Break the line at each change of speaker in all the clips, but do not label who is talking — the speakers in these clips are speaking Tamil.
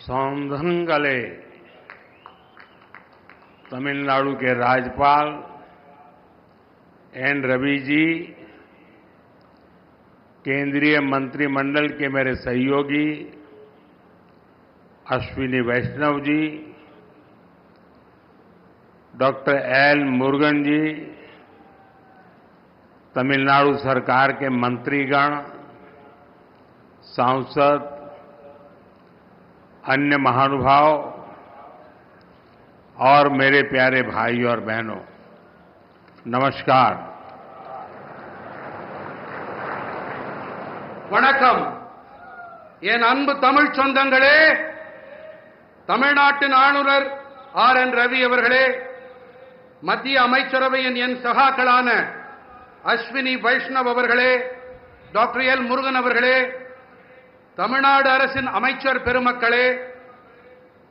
सौंधंगले तमिलनाडु के राज्यपाल एन रवि जी, केंद्रीय मंत्रिमंडल के मेरे सहयोगी अश्विनी वैष्णव जी, डॉक्टर एल मुरुगन जी, तमिलनाडु सरकार के मंत्रीगण, सांसद, अन्य महानुभाव और मेरे प्यारे भाई और बहनों, नमस्कार।
வணக்கம். என் அன்பு தமிழ் சொந்தங்களே, தமிழ்நாட்டின் ஆளுநர் ஆர் என் ரவி அவர்களே, மத்திய அமைச்சரவையின் என் சகாக்களான அஸ்வினி வைஷ்ணவ் அவர்களே, டாக்டர் எல் முருகன் அவர்களே, தமிழ்நாடு அரசின் அமைச்சர் பெருமக்களே,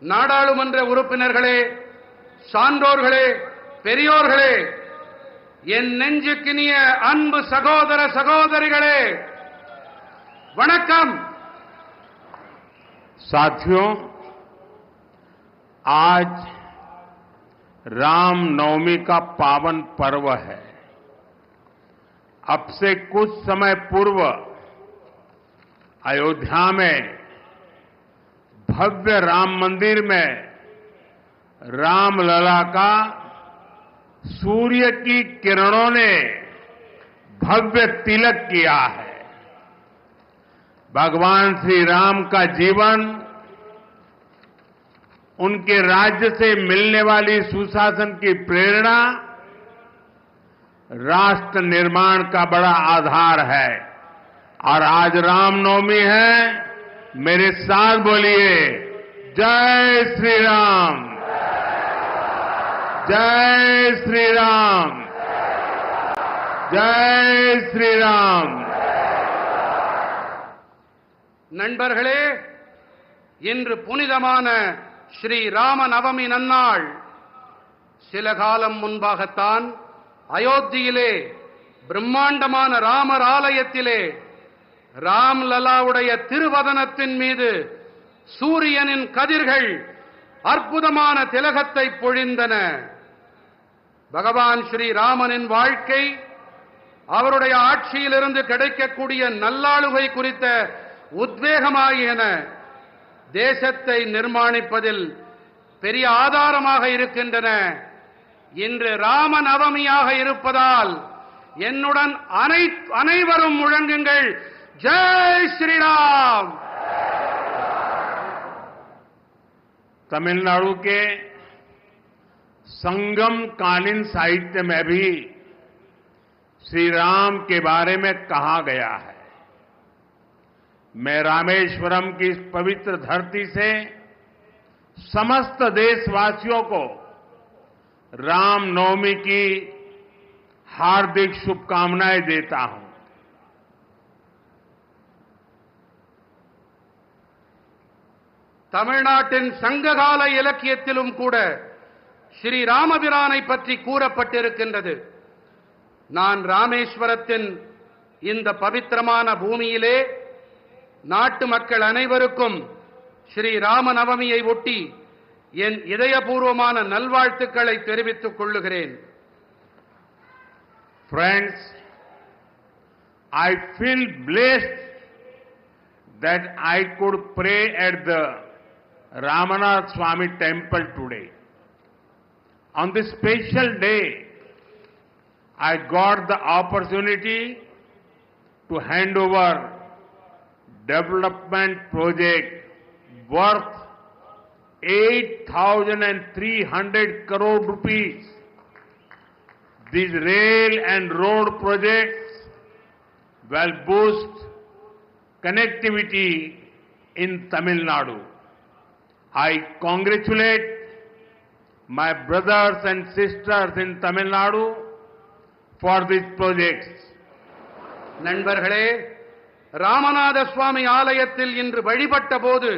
நாடாளுமன்ற உறுப்பினர்களே, சான்றோர்களே, பெரியோர்களே, என் நெஞ்சுக்கினிய அன்பு சகோதர சகோதரிகளே, वणक्कम।
साथियों, आज रामनवमी का पावन पर्व है। अब से कुछ समय पूर्व अयोध्या में भव्य राम मंदिर में रामलला का सूर्य की किरणों ने भव्य तिलक किया है। भगवान श्री राम का जीवन, उनके राज्य से मिलने वाली सुशासन की प्रेरणा राष्ट्र निर्माण का बड़ा आधार है। और आज रामनवमी है, मेरे साथ बोलिए, जय श्री राम, जय श्री राम, जय श्री राम।
நண்பர்களே, இன்று புனிதமான ஸ்ரீ ராம நவமி நன்னாள். சில காலம் முன்பாகத்தான் அயோத்தியிலே பிரம்மாண்டமான ராமர் ஆலயத்திலே ராம்லலாவுடைய திருவதனத்தின் மீது சூரியனின் கதிர்கள் அற்புதமான திலகத்தை பொழிந்தன. பகவான் ஸ்ரீ ராமனின் வாழ்க்கை, அவருடைய ஆட்சியிலிருந்து கிடைக்கக்கூடிய நல்லாளுகை குறித்த உத்வேகமாகியன தேசத்தை நிர்மாணிப்பதில் பெரிய ஆதாரமாக இருக்கின்றன. இன்று ராம நவமியாக இருப்பதால் என்னுடன் அனைவரும் முழங்குங்கள், ஜெய் ஸ்ரீராம்।
तमिलनाडु के संगम कालीन साहित्य में भी श्री राम के बारे में कहा गया है। मैं रामेश्वरम की इस पवित्र धरती से समस्त देशवासियों को रामनवमी की हार्दिक शुभकामनाएं देता हूं।
தமிழ்நாட்டின் சங்ககால இலக்கியத்திலும் கூட ஸ்ரீ ராமபிரானை பற்றி கூறப்பட்டிருக்கின்றது. நான் ராமேஸ்வரத்தின் இந்த பவித்திரமான பூமியிலே நாட்டு மக்கள் அனைவருக்கும் ஸ்ரீ ராம நவமியை ஒட்டி என் இதயபூர்வமான நல்வாழ்த்துக்களை தெரிவித்துக் கொள்ளுகிறேன்.
Friends, I feel blessed that I could pray at the Ramanath Swami temple today. On this special day, I got the opportunity to hand over development project worth 8,300 crore rupees. These rail and road projects will boost connectivity in Tamil Nadu. I congratulate my brothers and sisters in Tamil Nadu for these projects.
நண்பர்களே, ராமநாத சுவாமி ஆலயத்தில் இன்று வழிபட்ட போது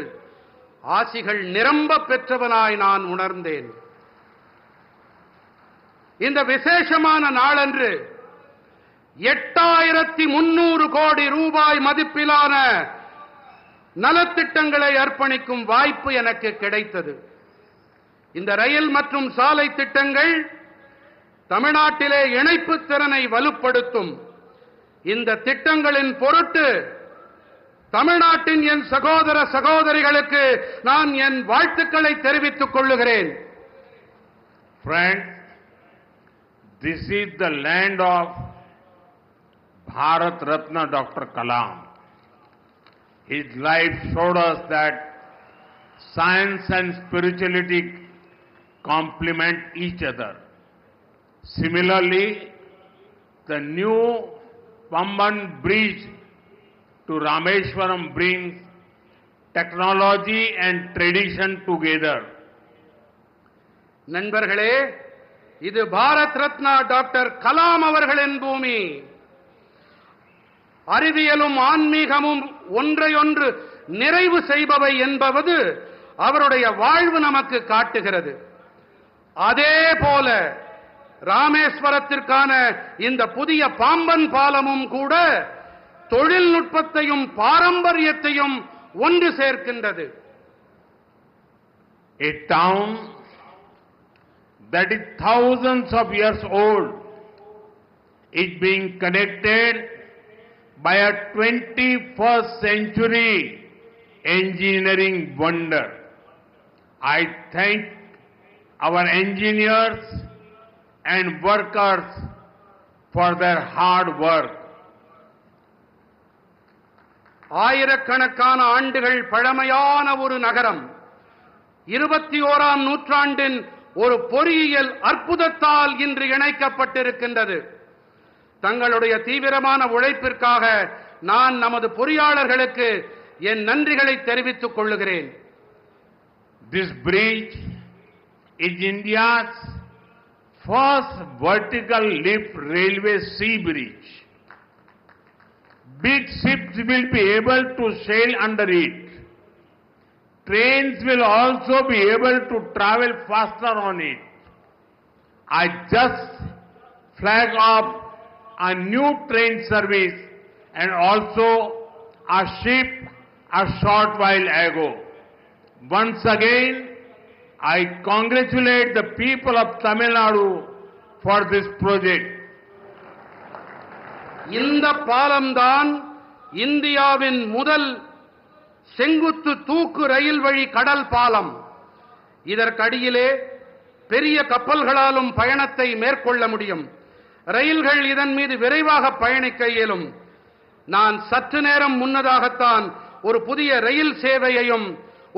ஆசிகள் நிரம்ப பெற்றவனாய் நான் உணர்ந்தேன். இந்த விசேஷமான நாளன்று 8300 கோடி ரூபாய் மதிப்பிலான நலத்திட்டங்களை அர்ப்பணிக்கும் வாய்ப்பு எனக்கு கிடைத்தது. இந்த ரயில் மற்றும் சாலை திட்டங்கள் தமிழ்நாட்டிலே இணைப்பு திறனை வலுப்படுத்தும். இந்த திட்டங்களின் பொருட்டு தமிழ்நாட்டின் என் சகோதர சகோதரிகளுக்கு நான் என் வாழ்த்துக்களை தெரிவித்துக் கொள்ளுகிறேன்.
Friends, this is the land of Bharat Ratna Dr. Kalam. His life showed us that science and spirituality complement each other. Similarly, the new Pamban Bridge to Rameswaram brings technology and tradition together.
நண்பர்களே, இது பாரத் ரத்னா டாக்டர் கலாம் அவர்களின் பூமி. அறிவியலும் ஆன்மீகமும் ஒன்றையொன்று நிறைவு செய்பவை என்பது அவருடைய வாழ்வு நமக்கு காட்டுகிறது. அதே போல ராமேஸ்வரத்திற்கான இந்த புதிய பாம்பன் பாலமும் கூட தொழில்நுட்பத்தையும் பாரம்பரியத்தையும் ஒன்று சேர்க்கின்றது.
A town that is thousands of years old is being connected by a 21st century engineering wonder. I thank our engineers and workers for their hard work.
ஆயிரக்கணக்கான ஆண்டுகள் பழமையான ஒரு நகரம் 21ஆம் நூற்றாண்டின் ஒரு பொறியியல் அற்புதத்தால் இன்று இணைக்கப்பட்டிருக்கின்றது. தங்களுடைய தீவிரமான உழைப்பிற்காக நான் நமது பொறியாளர்களுக்கு என் நன்றிகளை தெரிவித்துக் கொள்ளுகிறேன்.
This bridge is India's first vertical lift railway sea bridge. Big ships will be able to sail under it. Trains will also be able to travel faster on it. I just flagged off a new train service and also a ship a short while ago. Once again, I congratulate the people of Tamil Nadu for this project.
இந்த பாலம்தான் இந்தியாவின் முதல் செங்குத்து தூக்கு ரயில் வழி கடல் பாலம். இதற்கடியிலே பெரிய கப்பல்களாலும் பயணத்தை மேற்கொள்ள முடியும். ரயில்கள் இதன் மீது விரைவாக பயணிக்க இயலும். நான் சற்று நேரம் முன்னதாகத்தான் ஒரு புதிய ரயில் சேவையையும்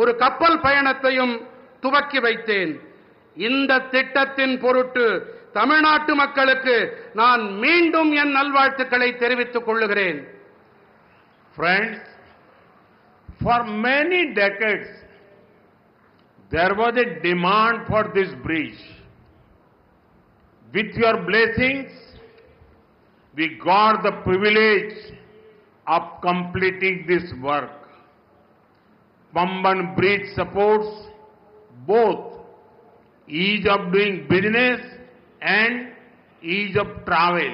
ஒரு கப்பல் பயணத்தையும் துவக்கி வைத்தேன். இந்த திட்டத்தின் பொருட்டு தமிழ்நாட்டு மக்களுக்கு நான் மீண்டும் என் நல்வாழ்த்துக்களை தெரிவித்துக் கொள்ளுகிறேன்.
Friends, for many decades there was a demand for this bridge. With your blessings, we got the privilege of completing this work. Pamban Bridge supports both ease of doing business and ease of travel.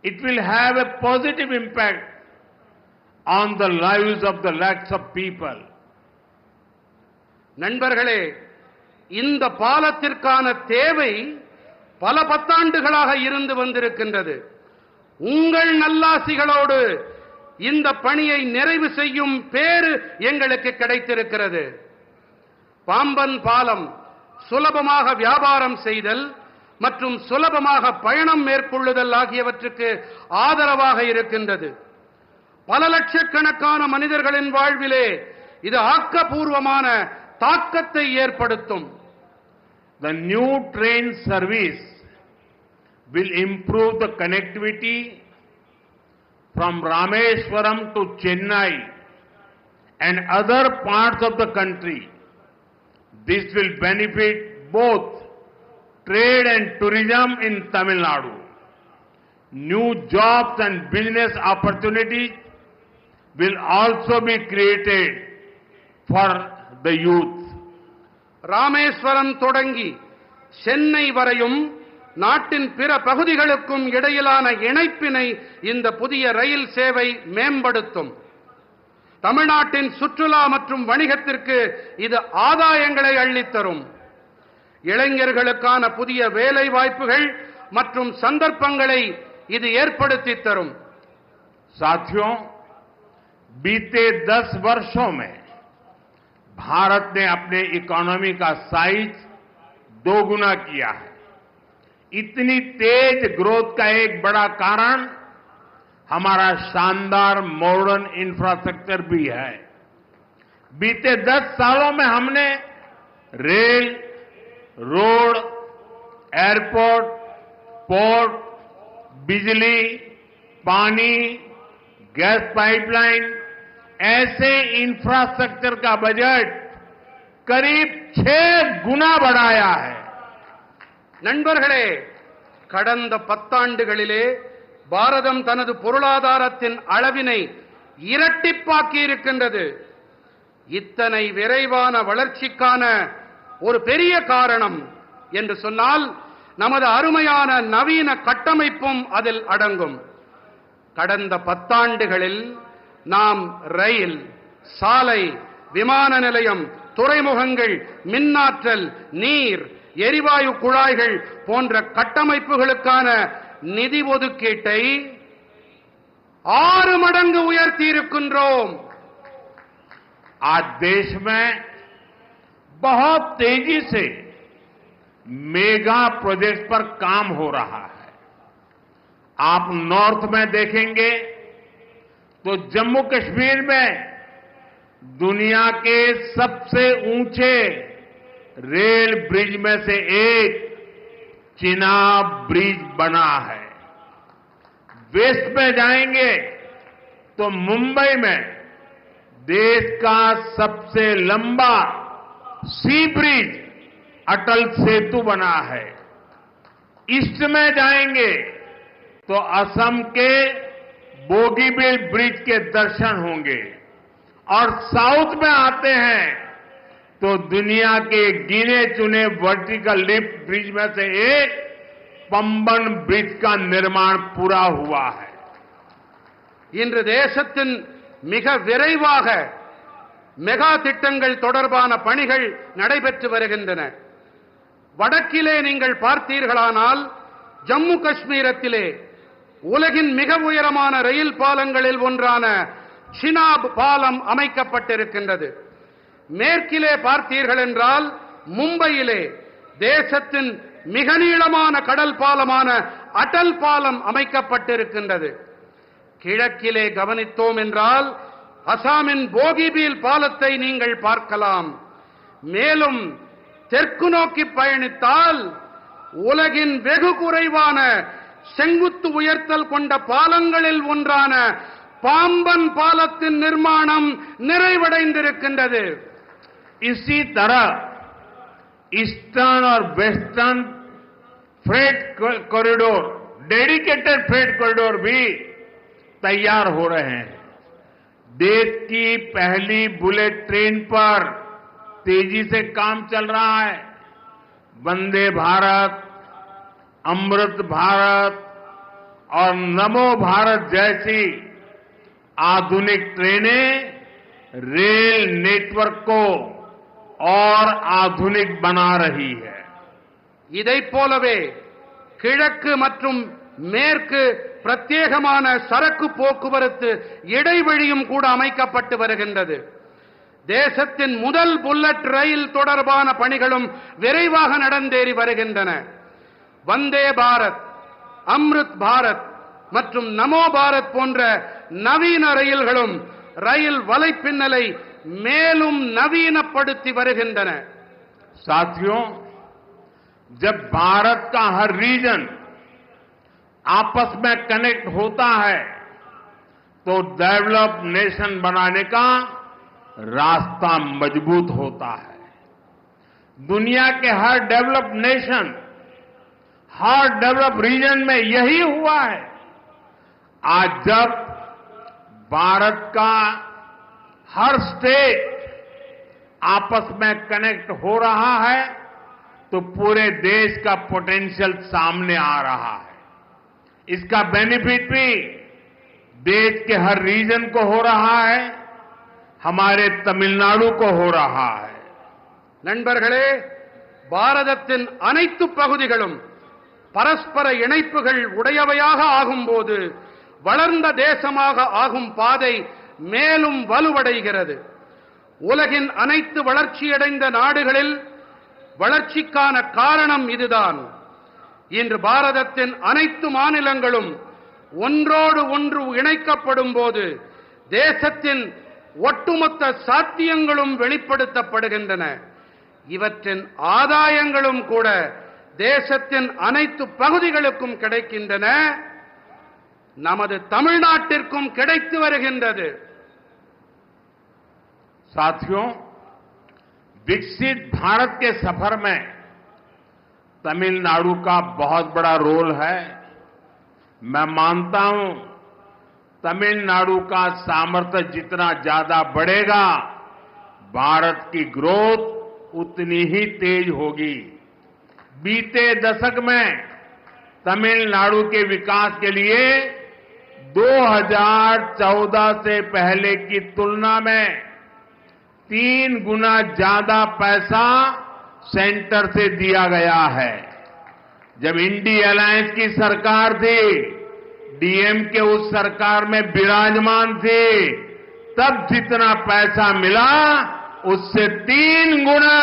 It will have a positive impact on the lives of the lakhs of people.
நண்பர்களே, இந்த பாலத்திற்கான தேவை பல பத்தாண்டுகளாக இருந்து வந்திருக்கின்றது. உங்கள் நல்லாசிகளோடு இந்த பணியை நிறைவு செய்யும் பேறு எங்களுக்கு கிடைத்திருக்கிறது. பாம்பன் பாலம் சுலபமாக வியாபாரம் செய்தல் மற்றும் சுலபமாக பயணம் மேற்கொள்ளுதல் ஆகியவற்றுக்கு ஆதரவாக இருக்கின்றது. பல லட்சக்கணக்கான மனிதர்களின் வாழ்விலே இது ஆக்கப்பூர்வமான தாக்கத்தை ஏற்படுத்தும்.
The new train service will improve the connectivity from Rameswaram to Chennai and other parts of the country. This will benefit both trade and tourism in Tamil Nadu. New jobs and business opportunities will also be created for the youth.
Rameswaram தொடங்கி சென்னை வரையும் நாட்டின் பிற பகுதிகளுக்கும் இடையிலான இணைப்பினை இந்த புதிய ரயில் சேவை மேம்படுத்தும். தமிழ்நாட்டின் சுற்றுலா மற்றும் வணிகத்திற்கு இது ஆதாயங்களை அள்ளித்தரும். இளைஞர்களுக்கான புதிய வேலை வாய்ப்புகள் மற்றும் சந்தர்ப்பங்களை இது ஏற்படுத்தி தரும்.
साथियों, बीते 10 वर्षों में भारत ने अपने इकोनॉमी का साइज दोगुना किया है. इतनी तेज ग्रोथ का एक बड़ा कारण हमारा शानदार मॉडर्न इंफ्रास्ट्रक्चर भी है. बीते 10 सालों में हमने रेल, रोड, एयरपोर्ट, पोर्ट, बिजली, पानी, गैस पाइपलाइन ऐसे इंफ्रास्ट्रक्चर का बजट करीब 6 गुना बढ़ाया है.
நண்பர்களே, கடந்த 10 ஆண்டுகளிலே பாரதம் தனது பொருளாதாரத்தின் அளவினை இரட்டிப்பாக்கி இருக்கின்றது. இத்தனை விரைவான வளர்ச்சிக்கான ஒரு பெரிய காரணம் என்று சொன்னால் நமது அருமையான நவீன கட்டமைப்பும் அதில் அடங்கும். கடந்த 10 ஆண்டுகளில் நாம் ரயில், சாலை, விமான நிலையம், துறைமுகங்கள், மின்னாற்றல், நீர், எரிவாயு குழாய்கள் போன்ற கட்டமைப்புகளுக்கான நிதி ஒதுக்கீட்டை 6 மடங்கு உயர்த்தி இருக்கின்றோம்.
आज देश में बहुत तेजी से मेगा प्रोजेक्ट पर काम हो रहा है. आप नॉर्थ में देखेंगे तो जम्मू कश्मीर में दुनिया के सबसे ऊंचे रेल ब्रिज में से एक चिनाब ब्रिज बना है. वेस्ट में जाएंगे तो मुंबई में देश का सबसे लंबा सी ब्रिज अटल सेतु बना है. ईस्ट में जाएंगे तो असम के बोगीबील ब्रिज के दर्शन होंगे और साउथ में आते हैं तो दुनिया के गिने चुने वर्टिकल लिफ्ट ब्रिज में से एक पंबन ब्रिज का निर्माण पूरा हुआ है.
இன்று தேசத்தின் மிக விரைவாக மெகா திட்டங்கள் தொடர்பான பணிகள் நடைபெற்று வருகின்றன. வடக்கிலே நீங்கள் பார்த்தீர்களானால் ஜம்மு காஷ்மீரத்திலே உலகின் மிக உயரமான ரயில் பாலங்களில் ஒன்றான சினாப் பாலம் அமைக்கப்பட்டிருக்கின்றது. மேற்கிலே பார்த்தீர்கள் என்றால் மும்பையிலே தேசத்தின் மிக நீளமான கடல் பாலமான அடல் பாலம் அமைக்கப்பட்டிருக்கின்றது. கிழக்கிலே கவனித்தோம் என்றால் அசாமின் போகிபீல் பாலத்தை நீங்கள் பார்க்கலாம். மேலும் தெற்கு நோக்கி பயணித்தால் உலகின் வெகு குறைவான செங்குத்து உயர்த்தல் கொண்ட பாலங்களில் ஒன்றான பாம்பன் பாலத்தின் நிர்மாணம் நிறைவடைந்திருக்கின்றது.
इसी तरह ईस्टर्न और western freight corridor, dedicated freight corridor भी तैयार हो रहे हैं. देश की पहली बुलेट ट्रेन पर तेजी से काम चल रहा है. वंदे भारत, अमृत भारत और नमो भारत जैसी आधुनिक ट्रेनें रेल नेटवर्क को और आधुनिक बना रही है.
இதைப் போலவே கிழக்கு மற்றும் மேற்கு பிரத்யேகமான சரக்கு போக்குவரத்து இடைவழியும் கூட அமைக்கப்பட்டு வருகின்றது. தேசத்தின் முதல் புல்லட் ரயில் தொடர்பான பணிகளும் விரைவாக நடந்தேறி வருகின்றன. வந்தே பாரத், அம்ருத் பாரத் மற்றும் நமோ பாரத் போன்ற நவீன ரயில்களும் ரயில் வலைப்பின்னலை மேலும் நவீனப்படுத்தி வருகின்றன.
साथियों, जब भारत का हर रीजन आपस में कनेक्ट होता है तो डेवलप नेशन बनाने का रास्ता मजबूत होता है. दुनिया के हर डेवलप नेशन, हर डेवलप रीजन में यही हुआ है. आज जब भारत का हर स्टेट आपस में कनेक्ट हो रहा है तो पूरे देश का पोटेंशियल सामने आ रहा है. इसका बेनिफिट भी देश के हर रीजन को हो रहा है हमारे तमिलनाडु को हो रहा है।
நண்பர்களே, பாரதத்தின் அனைத்து பகுதிகளும் பரஸ்பர இணைப்புகள் உடையவையாக ஆகும்போது வளர்ந்த தேசமாக ஆகும் பாதை மேலும் வலுவடைகிறது. உலகின் அனைத்து வளர்ச்சியடைந்த நாடுகளில் வளர்ச்சிக்கான காரணம் இதுதான். இன்று பாரதத்தின் அனைத்து மாநிலங்களும் ஒன்றோடு ஒன்று இணைக்கப்படும் போது தேசத்தின் ஒட்டுமொத்த சாத்தியங்களும் வெளிப்படுத்தப்படுகின்றன. இவற்றின் ஆதாயங்களும் கூட தேசத்தின் அனைத்து பகுதிகளுக்கும் கிடைக்கின்றன. நமது தமிழ்நாட்டிற்கும் கிடைத்து வருகின்றது.
साथियों, विकसित भारत के सफर में तमिलनाडु का बहुत बड़ा रोल है। मैं मानता हूं, तमिलनाडु का सामर्थ्य जितना ज्यादा बढ़ेगा, भारत की ग्रोथ उतनी ही तेज होगी। बीते दशक में तमिलनाडु के विकास के लिए 2014 से पहले की तुलना में 3 गुना ज्यादा पैसा सेंटर से दिया गया है। जब इंडी अलायंस की सरकार थी, डीएमके उस सरकार में विराजमान थे, तब जितना पैसा मिला उससे 3 गुना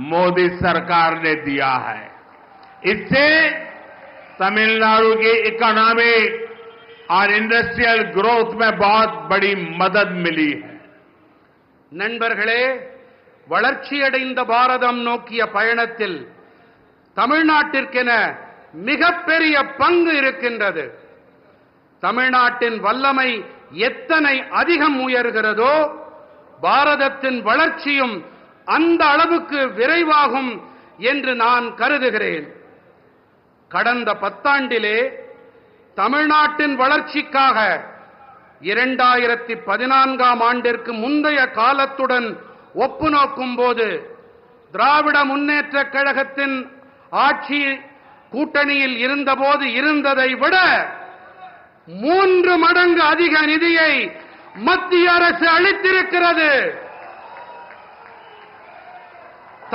मोदी सरकार ने दिया है। इससे तमिलनाडु की इकोनॉमिक और इंडस्ट्रियल ग्रोथ में बहुत बड़ी मदद मिली है।
நண்பர்களே, வளர்ச்சியடைந்த பாரதம் நோக்கிய பயணத்தில் தமிழ்நாட்டிற்கென மிகப்பெரிய பங்கு இருக்கின்றது. தமிழ்நாட்டின் வல்லமை எத்தனை அதிகம் உயர்கிறதோ பாரதத்தின் வளர்ச்சியும் அந்த அளவுக்கு விரைவாகும் என்று நான் கருதுகிறேன். கடந்த 10 ஆண்டிலே தமிழ்நாட்டின் வளர்ச்சிக்காக 2014ஆம் ஆண்டிற்கு முந்தைய காலத்துடன் ஒப்பு நோக்கும்போது திராவிட முன்னேற்றக் கழகத்தின் ஆட்சி கூட்டணியில் இருந்தபோது இருந்ததை விட 3 மடங்கு அதிக நிதியை மத்திய அரசு அளித்திருக்கிறது.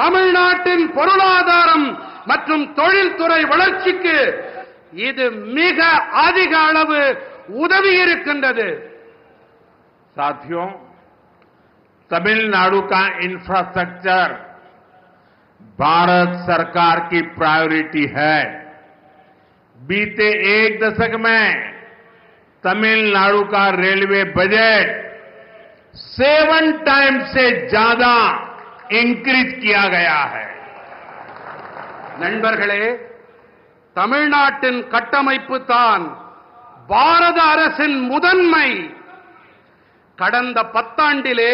தமிழ்நாட்டின் பொருளாதாரம் மற்றும் தொழில்துறை வளர்ச்சிக்கு இது மிக அதிக அளவு உதவி இருக்கின்றது.
साथियों, तमिलनाडु का इंफ्रास्ट्रक्चर भारत सरकार की प्रायोरिटी है। बीते 1 दशक में तमिलनाडु का रेलवे बजट 7 टाइम्स से ज्यादा इंक्रीज किया गया है।
நண்பர்களே, தமிழ்நாட்டின் கட்டமைப்பு தான் பாரத அரசின் முதன்மை. கடந்த 10 ஆண்டிலே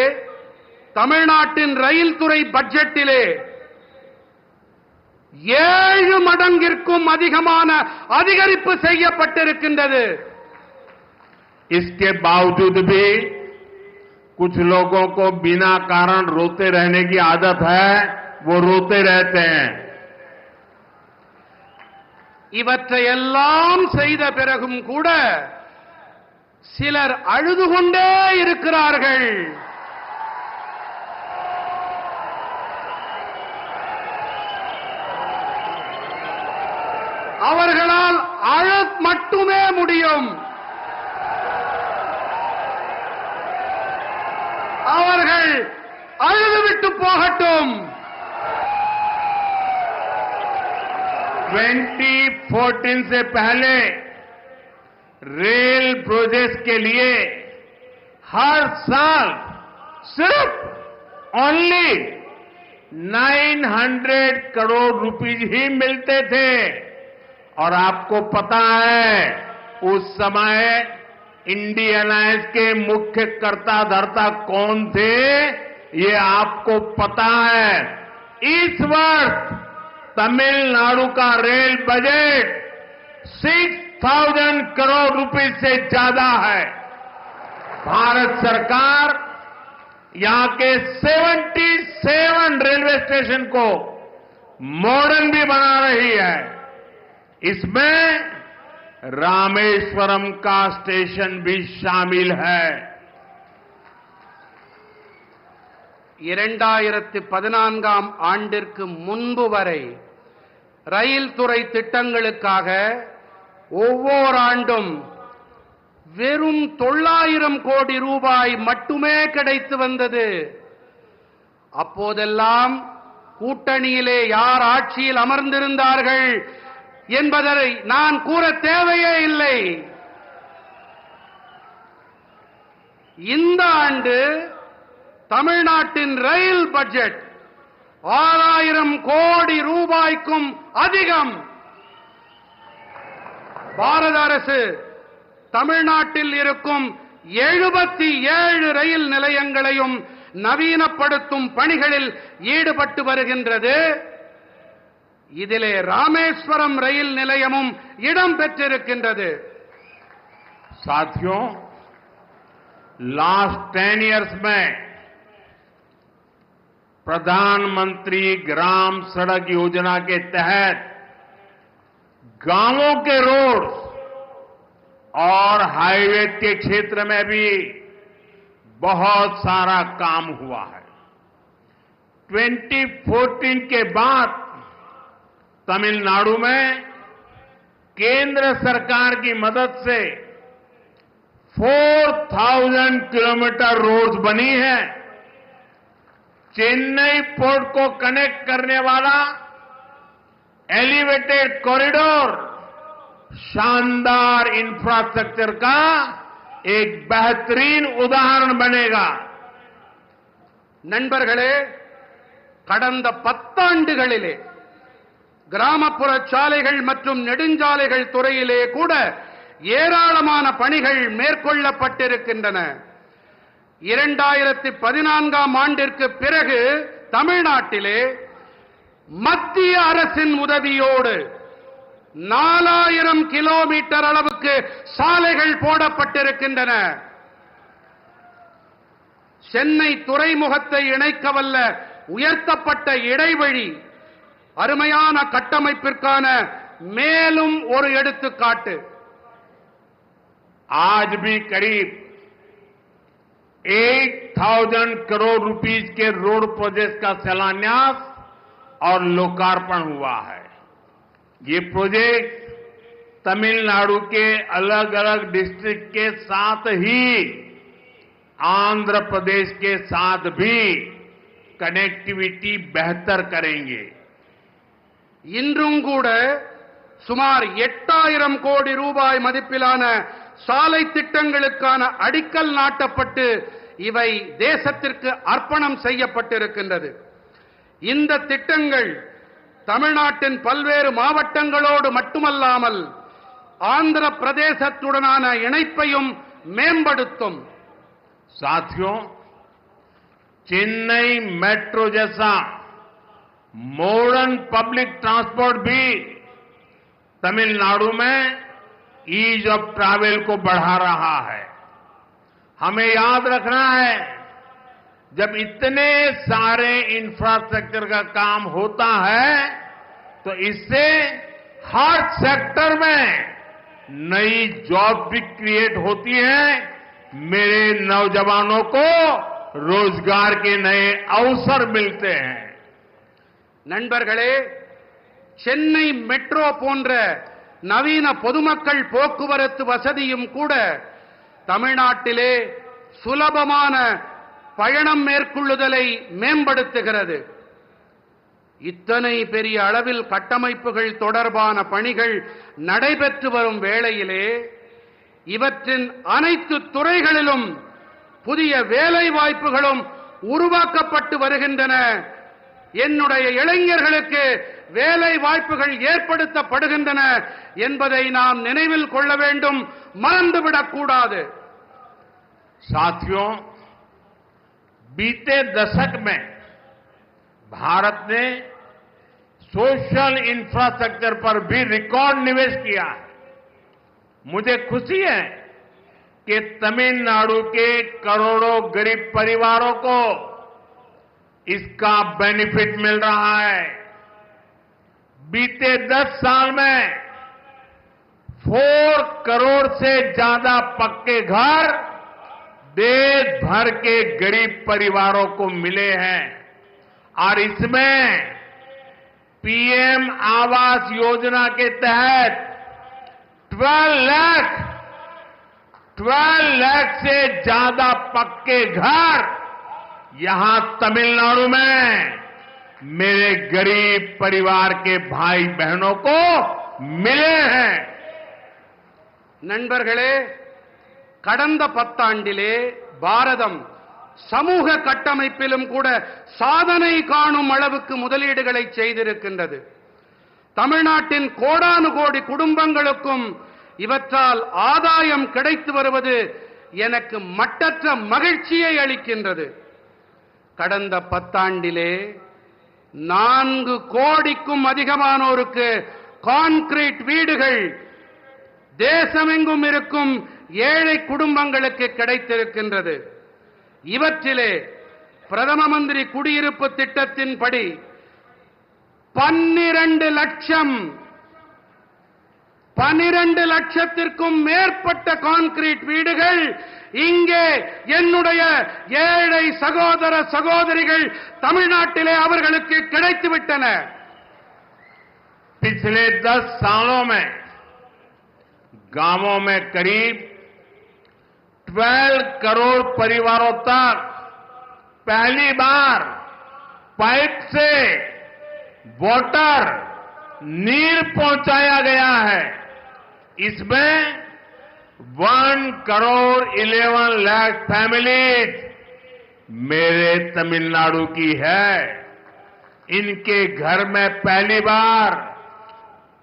தமிழ்நாட்டின் ரயில் துறை பட்ஜெட்டிலே 7 மடங்கிற்கும் அதிகமான அதிகரிப்பு செய்யப்பட்டிருக்கின்றது.
इसके बावजूद भी कुछ लोगों को बिना कारण रोते रहने की आदत है, वो रोते रहते हैं।
இவற்றையெல்லாம் செய்த பிறகும் கூட சிலர் அழுது கொண்டே இருக்கிறார்கள். அவர்களால் அழ மட்டுமே முடியும். அவர்கள் அழுதுவிட்டு போகட்டும்.
2014 से पहले रेल प्रोजेक्ट के लिए हर साल सिर्फ ओनली 900 करोड़ रुपीज ही मिलते थे। और आपको पता है, उस समय इंडी अलायंस के मुख्य कर्ता धर्ता कौन थे, ये आपको पता है। इस वर्ष तमिलनाडु का रेल बजट 6,000 करोड़ रुपए से ज्यादा है। भारत सरकार यहां के 77 रेलवे स्टेशन को मॉडर्न भी बना रही है। इसमें रामेश्वरम का स्टेशन भी शामिल है।
2014ஆம் ஆண்டிற்கு முன்பு வரை ரயில் துறை திட்டங்களுக்காக ஒவ்வொரு ஆண்டும் வெறும் 900 கோடி ரூபாய் மட்டுமே கிடைத்து வந்தது. அப்போதெல்லாம் கூட்டணியிலே யார் ஆட்சியில் அமர்ந்திருந்தார்கள் என்பதை நான் கூற தேவையே இல்லை. இந்த ஆண்டு தமிழ்நாட்டின் ரயில் பட்ஜெட் 6000 கோடி ரூபாய்க்கும் அதிகம். பாரத அரசு தமிழ்நாட்டில் இருக்கும் 77 ரயில் நிலையங்களையும் நவீனப்படுத்தும் பணிகளில் ஈடுபட்டு வருகின்றது. இதிலே ராமேஸ்வரம் ரயில் நிலையமும் இடம் பெற்றிருக்கின்றது.
साथियों, लास्ट 10 इयर्स में प्रधानमंत्री ग्राम सड़क योजना के तहत गांवों के रोड और हाईवे के क्षेत्र में भी बहुत सारा काम हुआ है. 2014 के बाद तमिलनाडु में केंद्र सरकार की मदद से 4000 किलोमीटर रोड्स बनी है. चेन्नई पोर्ट को कनेक्ट करने वाला एलिवेटेड कॉरिडोर शानदार इंफ्रास्ट्रक्चर का एक बेहतरीन उदाहरण बनेगा.
நண்பர்களே, கடந்த 10 ஆண்டுகளிலே கிராமப்புற சாலைகள் மற்றும் நெடுஞ்சாலைகள் துறையிலே கூட ஏராளமான பணிகள் மேற்கொள்ளப்பட்டிருக்கின்றன. 2014ஆம் ஆண்டிற்கு பிறகு தமிழ்நாட்டிலே மத்திய அரசின் உதவியோடு 4000 கிலோமீட்டர் அளவுக்கு சாலைகள் போடப்பட்டிருக்கின்றன. சென்னை துறைமுகத்தை இணைக்கவல்ல உயர்த்தப்பட்ட இடைவழி அருமையான கட்டமைப்பிற்கான மேலும் ஒரு எடுத்துக்காட்டு.
आज भी करीब 8000 करोड़ रुपीस के रोड प्रोजेक्ट का शिलान्यास और लोकार्पण हुआ है. ये प्रोजेक्ट तमिलनाडु के अलग अलग डिस्ट्रिक्ट के साथ ही आंध्र प्रदेश के साथ भी कनेक्टिविटी बेहतर करेंगे.
இன்றும் கூட சுமார் 8000 கோடி ரூபாய் மதிப்பிலான சாலை திட்டங்களுக்கான அடிக்கல் நாட்டப்பட்டு இவை தேசத்திற்கு அர்ப்பணம் செய்யப்பட்டிருக்கின்றது. இந்த திட்டங்கள் தமிழ்நாட்டின் பல்வேறு மாவட்டங்களோடு மட்டுமல்லாமல் ஆந்திர பிரதேசத்துடனான இணைப்பையும் மேம்படுத்தும்.
साथियों, चेन्नई मेट्रो जैसा मॉडर्न पब्लिक ट्रांसपोर्ट भी तमिलनाडु में ईज ऑफ ट्रैवल को बढ़ा रहा है. हमें याद रखना है, जब इतने सारे इंफ्रास्ट्रक्चर का काम होता है तो इससे हर सेक्टर में नई जॉब भी क्रिएट होती है. मेरे नौजवानों को रोजगार के नए अवसर मिलते हैं.
நண்பர்களே, சென்னை மெட்ரோ போன்ற நவீன பொதுமக்கள் போக்குவரத்து வசதியும் கூட தமிழ்நாட்டிலே சுலபமான பயணம் மேற்கொள்ளுதலை மேம்படுத்துகிறது. இத்தனை பெரிய அளவில் கட்டமைப்புகள் தொடர்பான பணிகள் நடைபெற்று வரும் வேளையிலே இவற்றின் அனைத்து துறைகளிலும் புதிய வேலை வாய்ப்புகளும் உருவாக்கப்பட்டு வருகின்றன. என்னுடைய இளைஞர்களுக்கு வேலை வாய்ப்புகள் ஏற்படுத்தப்படுகின்றன என்பதை நாம் நினைவில் கொள்ள வேண்டும், மறந்துவிடக் கூடாது.
साथियों, बीते दशक में भारत ने सोशल इंफ्रास्ट्रक्चर पर भी रिकॉर्ड निवेश किया है. मुझे खुशी है कि तमिलनाडु के करोड़ों गरीब परिवारों को इसका बेनिफिट मिल रहा है. बीते 10 साल में 4 करोड़ से ज्यादा पक्के घर देश भर के गरीब परिवारों को मिले हैं और इसमें पीएम आवास योजना के तहत 12 लाख से ज्यादा पक्के घर यहां तमिलनाडु में मेरे गरीब परिवार के भाई बहनों को मिले हैं.
நண்பர்களே, கடந்த பத்தாண்டிலே பாரதம் சமூக கட்டமைப்பிலும் கூட சாதனை காணும் அளவுக்கு முதலீடுகளை செய்திருக்கின்றது. தமிழ்நாட்டின் கோடானு கோடி குடும்பங்களுக்கும் இவற்றால் ஆதாயம் கிடைத்து வருவது எனக்கு மட்டற்ற மகிழ்ச்சியை அளிக்கின்றது. கடந்த பத்தாண்டிலே 4 கோடிக்கும் அதிகமானோருக்கு கான்கிரீட் வீடுகள் தேசமெங்கும் இருக்கும் ஏழை குடும்பங்களுக்கு கிடைத்திருக்கின்றது. இவற்றிலே பிரதம மந்திரி குடியிருப்பு திட்டத்தின்படி 12 லட்சத்திற்கும் மேற்பட்ட கான்கிரீட் வீடுகள் இங்கே என்னுடைய ஏழை சகோதர சகோதரிகள் தமிழ்நாட்டிலே அவர்களுக்கு கிடைத்துவிட்டன.
पिछले 10 सालों में गांवों में करीब 12 करोड़ परिवारों तक पहली बार पाइप से वाटर नीर पहुंचाया गया है. इसमें 1 करोड़ 11 लाख फैमिलीज मेरे तमिलनाडु की है. इनके घर में पहली बार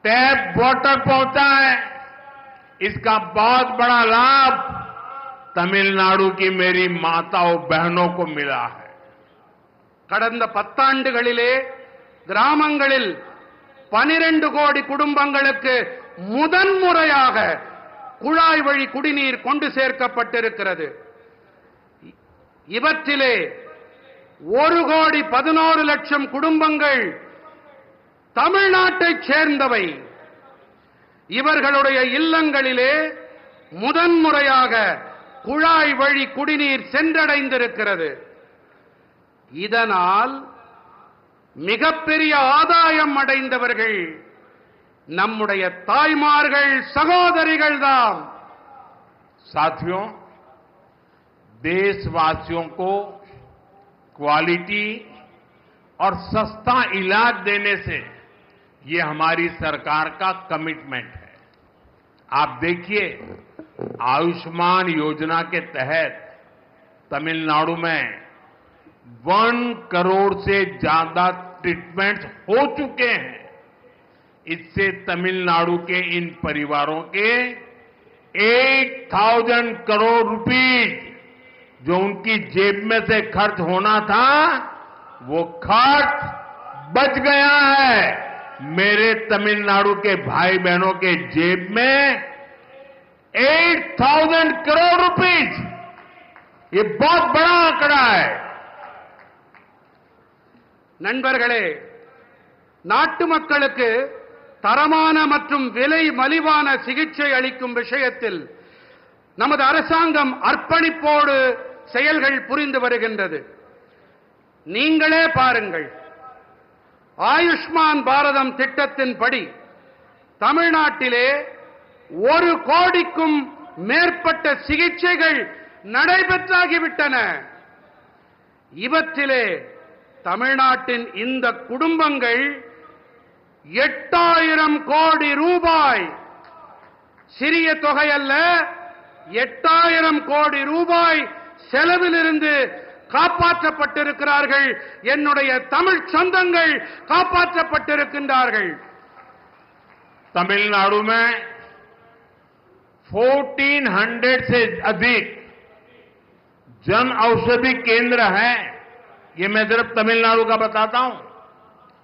टैप वाटर पहुंचा है. इसका बहुत बड़ा लाभ तमिलनाडु की मेरी माताओं बहनों को मिला है.
கடந்த 10 ஆண்டுகளிலே கிராமங்களில் 12 கோடி குடும்பங்களுக்கு முதன்முறையாக குழாய் வழி குடிநீர் கொண்டு சேர்க்கப்பட்டிருக்கிறது. இவற்றிலே 1 கோடி 11 லட்சம் குடும்பங்கள் தமிழ்நாட்டைச் சேர்ந்தவை. இவர்களுடைய இல்லங்களிலே முதன்முறையாக குழாய் வழி குடிநீர் சென்றடைந்திருக்கிறது. இதனால் மிகப்பெரிய ஆதாயம் அடைந்தவர்கள் நம்முடைய தாய்மார்கள் சகோதரிகள் தான்.
साथियों, देशवासियों को क्वालिटी और सस्ता इलाज देने से ये हमारी सरकार का कमिटमेंट है. आप देखिए, आयुष्मान योजना के तहत तमिलनाडु में 1 करोड़ से ज्यादा ट्रीटमेंट हो चुके हैं. इससे तमिलनाडु के इन परिवारों के 8,000 करोड़ रुपीज जो उनकी जेब में से खर्च होना था, वो खर्च बच गया है. मेरे तमिलनाडु के भाई बहनों के जेब में 8,000 करोड़ रुपीज, ये बहुत बड़ा आंकड़ा है.
நண்பர்களே, நாட்டு மக்களுக்கு தரமான மற்றும் விலை மலிவான சிகிச்சை அளிக்கும் விஷயத்தில் நமது அரசாங்கம் அர்ப்பணிப்போடு செயல்கள் புரிந்து வருகின்றது. நீங்களே பாருங்கள், ஆயுஷ்மான் பாரதம் திட்டத்தின்படி தமிழ்நாட்டிலே 1 கோடிக்கும் மேற்பட்ட சிகிச்சைகள் நடைபெற்றாகிவிட்டன. இவற்றிலே தமிழ்நாட்டின் இந்த குடும்பங்கள் 8,000 கோடி ரூபாய், சிறிய தொகை அல்ல, 8,000 கோடி ரூபாய் செலவிலிருந்து காப்பாற்றப்பட்டிருக்கிறார்கள். என்னுடைய தமிழ் சொந்தங்கள் காப்பாற்றப்பட்டிருக்கின்றார்கள்.
तमिलनाडु में 1400 से अधिक जन औषधि केंद्र हैं. ये मैं सिर्फ तमिलनाडु का बताता हूं.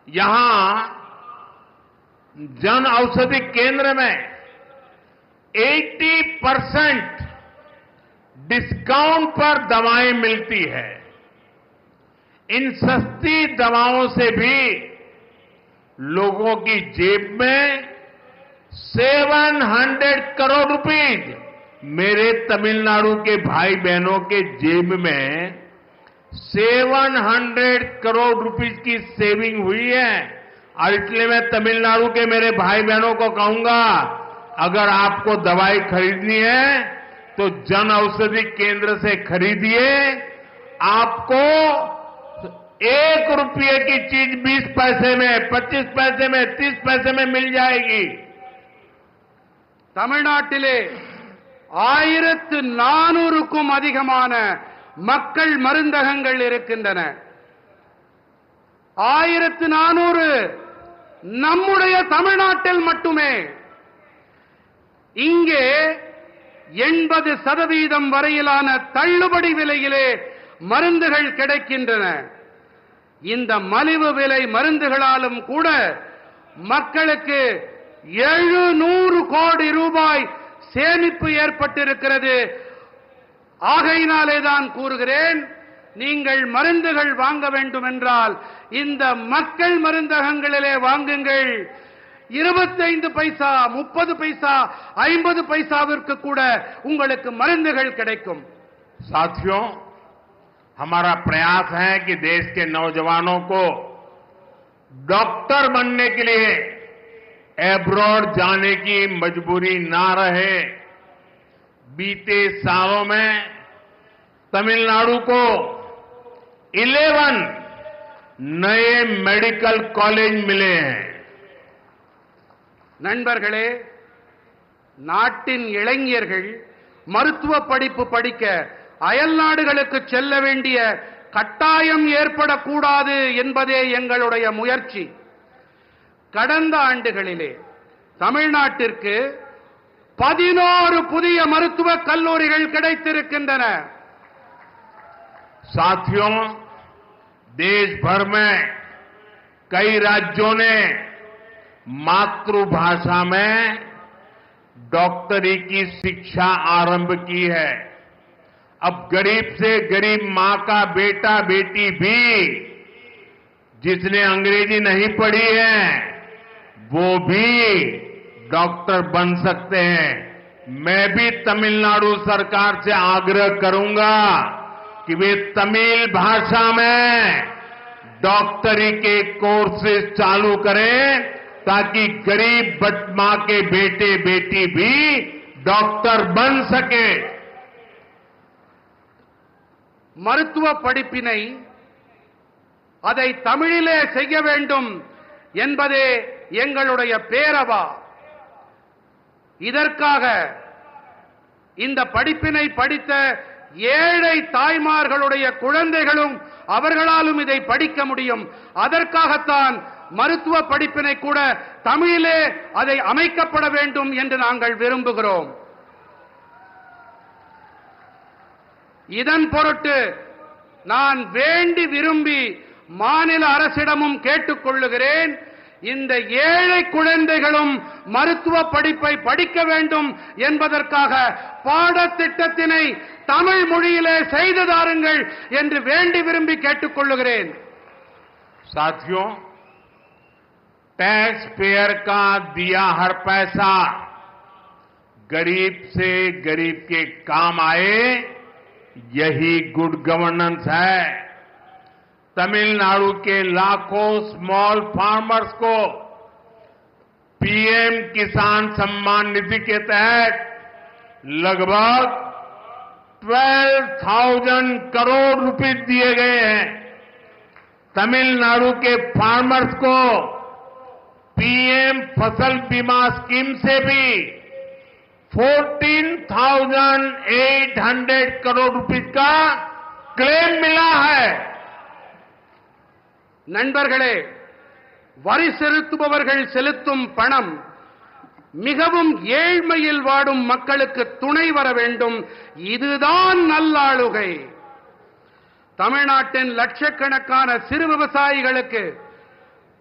यहां जन औषधि केंद्र में 80% डिस्काउंट पर दवाएं मिलती है. इन सस्ती दवाओं से भी लोगों की जेब में 700 करोड़ रुपीज मेरे तमिलनाडु के भाई बहनों के जेब में 700 करोड़ रुपीस की सेविंग हुई है। और इसलिए मैं तमिलनाडु के मेरे भाई बहनों को कहूंगा, अगर आपको दवाई खरीदनी है तो जन औषधि केंद्र से खरीदिए। आपको 1 रुपये की चीज 20 पैसे में, 25 पैसे में, 30 पैसे में मिल जाएगी।
தமிழ்நாட்டிலே 1400க்கும் அதிகமான மக்கள் மருந்தகங்கள் இருக்கின்றன. 1400 நம்முடைய தமிழ்நாட்டில் மட்டுமே. இங்கே 80% வரையிலான தள்ளுபடி விலையிலே மருந்துகள் கிடைக்கின்றன. இந்த மலிவு விலை மருந்துகளாலும் கூட மக்களுக்கு 700 கோடி ரூபாய் சேமிப்பு ஏற்பட்டிருக்கிறது. ஆகையினாலே தான் கூறுகிறேன், நீங்கள் மருந்துகள் வாங்க வேண்டும் என்றால் இந்த மக்கள் மருந்தகங்களிலே வாங்குங்கள். 25 பைசா, 30 பைசா, 50 பைசாவிற்கு கூட உங்களுக்கு மருந்துகள் கிடைக்கும்.
साथियों, हमारा प्रयास है कि देश के नौजवानों को डॉक्टर बनने के लिए एब्रॉड जाने की मजबूरी ना रहे। बीते सालों में तमिलनाडु को 11 नए मेडिकल कॉलेज मिले हैं.
நண்பர்களே, நாட்டின் இளைஞர்கள் மருத்துவ படிப்பு படிக்க அயல் நாடுகளுக்கு செல்ல வேண்டிய கட்டாயம் ஏற்படக்கூடாது என்பதே எங்களுடைய முயற்சி. கடந்த ஆண்டுகளிலே தமிழ்நாட்டிற்கு 11 புதிய மருத்துவக் கல்லூரிகள் கிடைத்திருக்கின்றன.
साथियों, देश भर में कई राज्यों ने मातृभाषा में डॉक्टरी की शिक्षा आरंभ की है. अब गरीब से गरीब मां का बेटा बेटी भी जिसने अंग्रेजी नहीं पढ़ी है वो भी डॉक्टर बन सकते हैं. मैं भी तमिलनाडु सरकार से आग्रह करूंगा कि वे तमिल भाषा में डॉक्टरी के कोर्सेज चालू करें ताकि गरीब मां के बेटे बेटी भी डॉक्टर बन सके.
மருத்துவ படிப்பினை அதை தமிழிலே செய்ய வேண்டும் என்பதே எங்களுடைய பேரவா. இதற்காக இந்த படிப்பினை படித்த ஏழை தாய்மார்களுடைய குழந்தைகளும் அவர்களாலும் இதை படிக்க முடியும். அதற்காகத்தான் மருத்துவ படிப்பினை கூட தமிழிலே அதை அமைக்கப்பட வேண்டும் என்று நாங்கள் விரும்புகிறோம். இதன் பொருட்டு நான் வேண்டி விரும்பி மாநில அரசிடமும் கேட்டுக் கொள்ளுகிறேன், இந்த ஏழை குழந்தைகளும் மருத்துவ படிப்பை படிக்க வேண்டும் என்பதற்காக பாடத்திட்டத்தினை தமிழ் மொழியிலே செய்து தாருங்கள் என்று வேண்டி விரும்பி கேட்டுக் கொள்ளுகிறேன்.
साथियों, टैक्स पेयर का दिया हर पैसा गरीब से गरीब के काम आए, यही गुड गवर्नेंस है. तमिलनाडु के लाखों स्मॉल फार्मर्स को पीएम किसान सम्मान निधि के तहत लगभग 12,000 करोड़ रुपए दिए गए हैं. तमिलनाडु के फार्मर्स को पीएम फसल बीमा स्कीम से भी 14,800 करोड़ रुपए का क्लेम मिला है.
நண்பர்களே, வரி செலுத்துபவர்கள் செலுத்தும் பணம் மிகவும் ஏழ்மையில் வாடும் மக்களுக்கு துணை வர வேண்டும். இதுதான் நல்லாளுகை. தமிழ்நாட்டின் லட்சக்கணக்கான சிறு விவசாயிகளுக்கு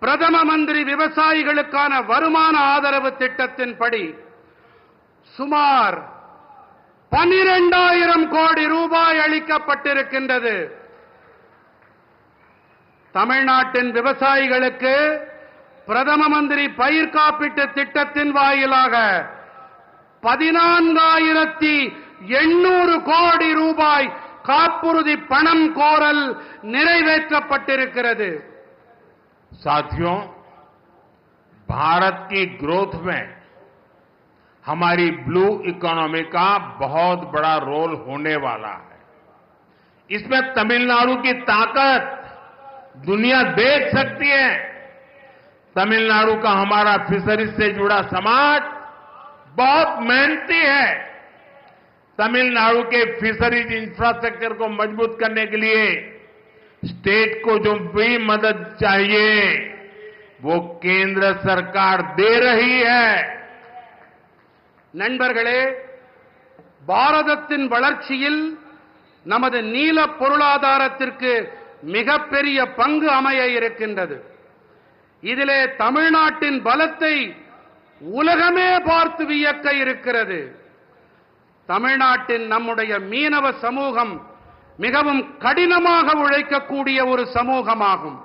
பிரதம மந்திரி விவசாயிகளுக்கான வருமான ஆதரவு திட்டத்தின்படி சுமார் 12,000 கோடி ரூபாய் அளிக்கப்பட்டிருக்கின்றது. தமிழ்நாட்டின் விவசாயிகளுக்கு பிரதம மந்திரி பயிர் காப்பீட்டு திட்டத்தின் வாயிலாக 14,800 கோடி ரூபாய் காப்புறுதி பணம் கோரல் நிறைவேற்றப்பட்டிருக்கிறது.
साथियों, भारत की ग्रोथ में हमारी ब्लू इकोनॉमी का बहुत बड़ा रोल होने वाला है. इसमें तमिलनाडु की ताकत दुनिया देख सकती है. तमिलनाडु का हमारा फिशरीज से जुड़ा समाज बहुत मेहनती है. तमिलनाडु के फिशरीज इंफ्रास्ट्रक्चर को मजबूत करने के लिए स्टेट को जो भी मदद चाहिए वो केंद्र सरकार दे रही है.
நண்பர்களே, பாரதத்தின் வளர்ச்சியில் நமது நீல பொருளாதாரத்திற்கு மிகப்பெரிய பங்கு அமைய இருக்கின்றது. இதிலே தமிழ்நாட்டின் பலத்தை உலகமே பார்த்து வியக்க இருக்கிறது. தமிழ்நாட்டின் நம்முடைய மீனவ சமூகம் மிகவும் கடினமாக உழைக்கக்கூடிய ஒரு சமூகமாகும்.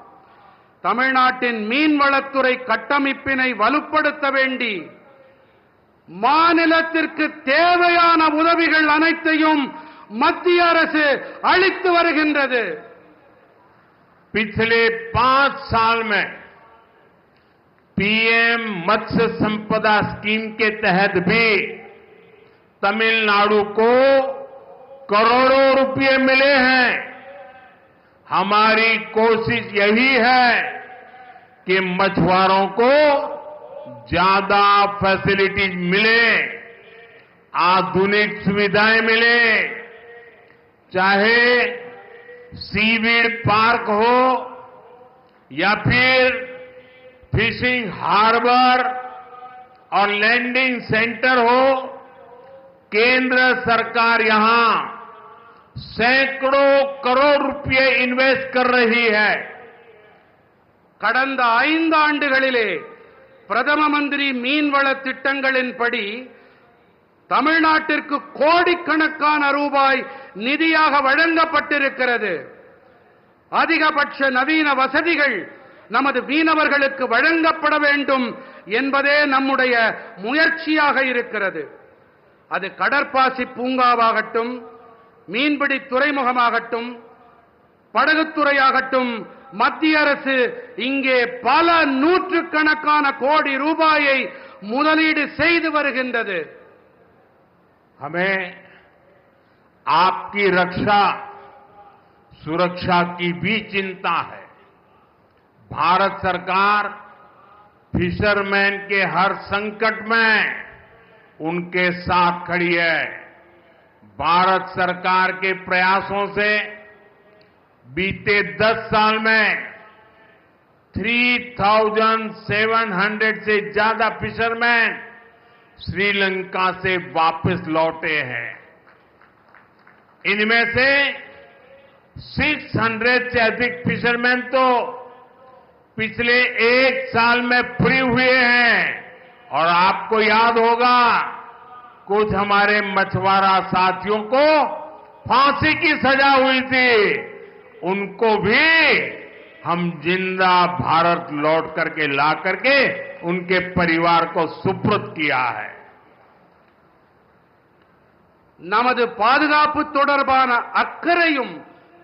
தமிழ்நாட்டின் மீன்வளத்துறை கட்டமைப்பினை வலுப்படுத்த வேண்டி மாநிலத்திற்கு தேவையான உதவிகள் அனைத்தையும் மத்திய அரசு அளித்து வருகின்றது.
पिछले 5 साल में पीएम मत्स्य संपदा स्कीम के तहत भी तमिलनाडु को करोड़ों रुपए मिले हैं. हमारी कोशिश यही है कि मछुआरों को ज्यादा फैसिलिटीज मिले, आधुनिक सुविधाएं मिले, चाहे सीवीड पार्क हो या फिर फिशिंग हार्बर और लैंडिंग सेंटर हो. केंद्र सरकार यहां सैकड़ों करोड़ रुपए इन्वेस्ट कर रही है.
கடந்த 5 ஆண்டுகளிலே பிரதம மந்திரி மீன்வள திட்டங்களின்படி தமிழ்நாட்டிற்கு கோடிக்கணக்கான ரூபாய் நிதியாக வழங்கப்பட்டிருக்கிறது. அதிகபட்ச நவீன வசதிகள் நமது மீனவர்களுக்கு வழங்கப்பட வேண்டும் என்பதே நம்முடைய முயற்சியாக இருக்கிறது. அது கடற்பாசி பூங்காவாகட்டும், மீன்பிடி துறைமுகமாகட்டும், படகுத்துறையாகட்டும், மத்திய அரசு இங்கே பல நூற்றுக்கணக்கான கோடி ரூபாயை முதலீடு செய்து வருகின்றது.
हमें आपकी रक्षा सुरक्षा की भी चिंता है. भारत सरकार फिशरमैन के हर संकट में उनके साथ खड़ी है. भारत सरकार के प्रयासों से बीते 10 साल में 3,700 से ज्यादा फिशरमैन श्रीलंका से वापस लौटे हैं. इनमें से 600 से अधिक फिशरमैन तो पिछले 1 साल में फ्री हुए हैं. और आपको याद होगा, कुछ हमारे मछुआरा साथियों को फांसी की सजा हुई थी. उनको भी हम जिंदा भारत लौट करके ला करके उनके परिवार को सुपुर्द किया है.
நமது பாதுகாப்பு தொடர்பான அக்கறையும்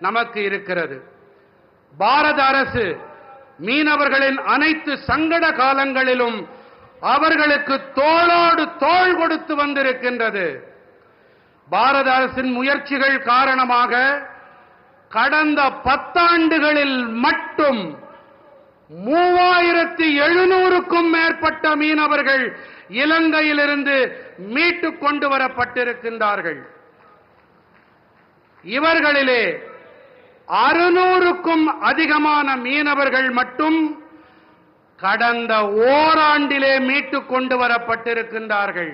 நமக்கு இருக்கிறது. பாரத அரசு மீனவர்களின் அனைத்து சங்கட காலங்களிலும் அவர்களுக்கு தோளோடு தோள் கொடுத்து வந்திருக்கின்றது. பாரத அரசின் முயற்சிகள் காரணமாக கடந்த 10 ஆண்டுகளில் மட்டும் 3,700க்கும் மேற்பட்ட மீனவர்கள் இலங்கையிலிருந்து மீட்டுக் கொண்டு வரப்பட்டிருக்கின்றார்கள். இவர்களிலே 600க்கும் அதிகமான மீனவர்கள் மட்டும் கடந்த ஓராண்டிலே மீட்டுக் கொண்டு வரப்பட்டிருக்கின்றார்கள்.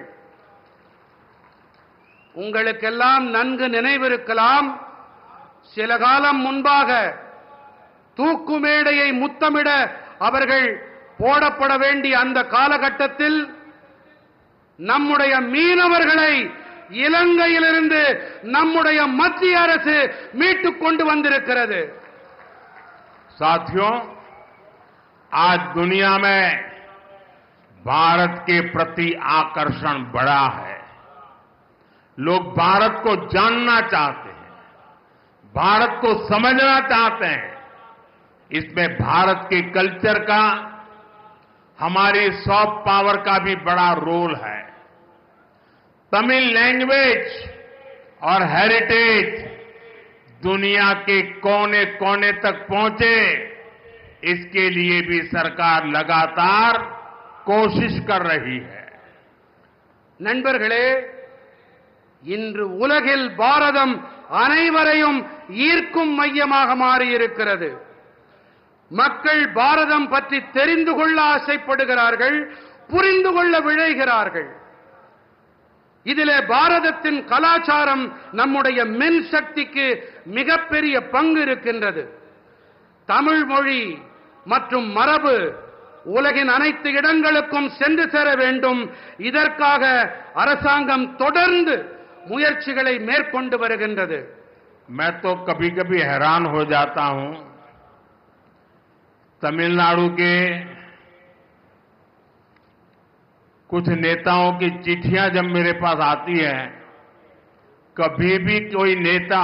உங்களுக்கெல்லாம் நன்கு நினைவிருக்கலாம், சில காலம் முன்பாக தூக்கு மேடையை முத்தமிட அவர்கள் போடப்பட வேண்டிய அந்த காலகட்டத்தில் நம்முடைய மீனவர்களை இலங்கையிலிருந்து நம்முடைய மத்திய அரசு மீட்டுக் கொண்டு வந்திருக்கிறது.
साथियों, आज दुनिया में भारत के प्रति आकर्षण बढ़ा है. लोग भारत को जानना चाहते हैं, भारत को समझना चाहते हैं। इसमें भारत के कल्चर का, हमारी सॉफ्ट पावर का भी बड़ा रोल है। तमिल लैंग्वेज और हेरिटेज दुनिया के कोने कोने तक पहुंचे, इसके लिए भी सरकार लगातार कोशिश कर रही है।
நண்பர்களே, இன்று உலகில் பாரதம் அனைவரையும் ஈர்க்கும் மையமாக மாறியிருக்கிறது. மக்கள் பாரதம் பற்றி தெரிந்து கொள்ள ஆசைப்படுகிறார்கள், புரிந்து கொள்ள விழைகிறார்கள். இதிலே பாரதத்தின் கலாச்சாரம் நம்முடைய மென் சக்திக்கு மிகப்பெரிய பங்கு இருக்கின்றது. தமிழ் மொழி மற்றும் மரபு உலகின் அனைத்து இடங்களுக்கும் சென்று சேர வேண்டும். இதற்காக அரசாங்கம் தொடர்ந்து முயற்சிகளை மேற்கொண்டு வருகின்றது.
मैं तो कभी कभी हैरान हो जाता हूं, तमिलनाडु के कुछ नेताओं की चिट्ठियां जब मेरे पास आती हैं, कभी भी कोई नेता